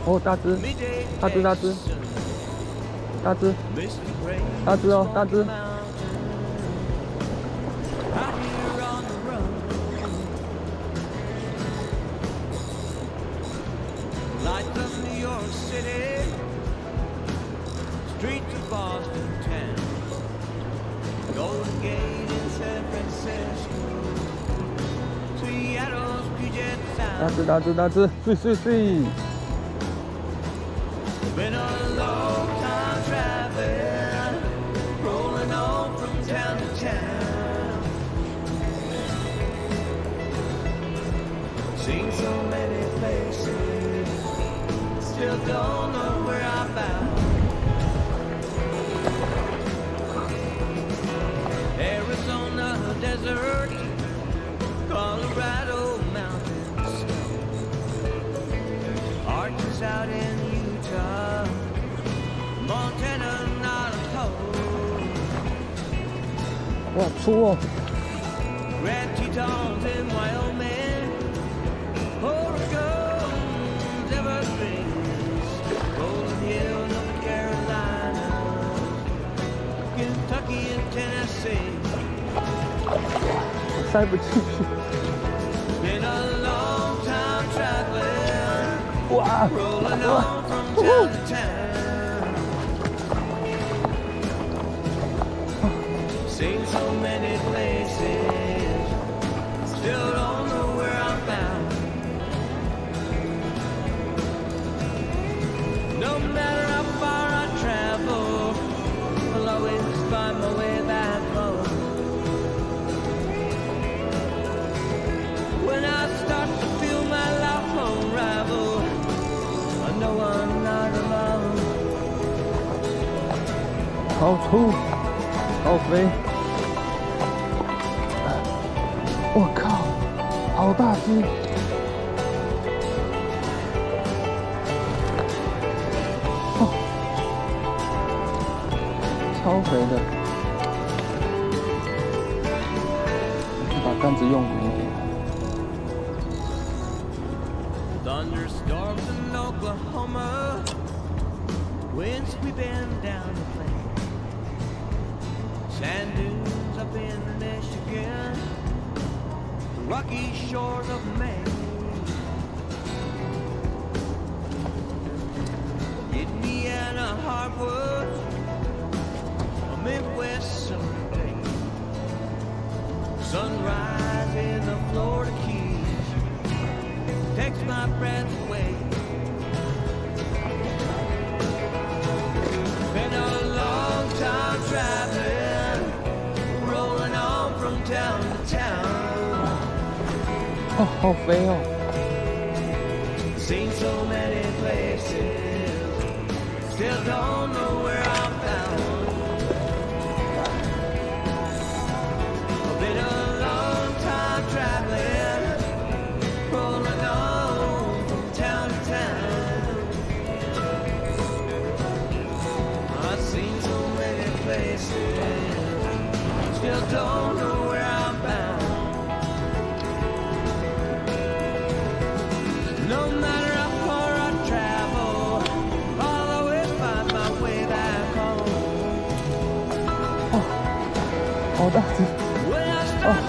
哦，大只，大只，大只，大只，大只哦，大只。Lights of New York City, streets of Boston town, Golden Gate in San Francisco, Seattle's Puget Sound. 大只，大只，大只，碎碎碎。 Been a long time traveling, rolling on from town to town. Seen so many places, still don't know where I'm bound. Arizona desert, Colorado mountains, arches out in Utah, Montana, Navajo, 哇，粗哦！ Grand Tetons in Wyoming, Oregon's Everglades, Rolling Hill, North Carolina, Kentucky and Tennessee. 塞不进去。 Been a long time traveling, 哇！ rolling on from town to town. Seen so many places, still don't know where I'm bound. No matter how far I travel, I'll always find my way back home. When I start to feel my life unravel, I know I'm not alone. 好粗，好肥！我靠，好大只！哦，超肥的！把杆子用狠一点。 Thunderstorms in Oklahoma, wind sweeping down the plain. Sand dunes up in Michigan, rocky shores of Maine. Indiana hardwood, a Midwest summer day. Sunrise in the Florida Keys takes my breath away. Been a long time traveling, rolling on from town to town. 哦，好肥哦！ Seen so many places, still don't know where I'm bound. Been a long time traveling, rolling on from town to town. I've seen so many places, still don't know where I'm bound. No matter how far I travel, I'll always find my way back home. 哦，好大只！ When I start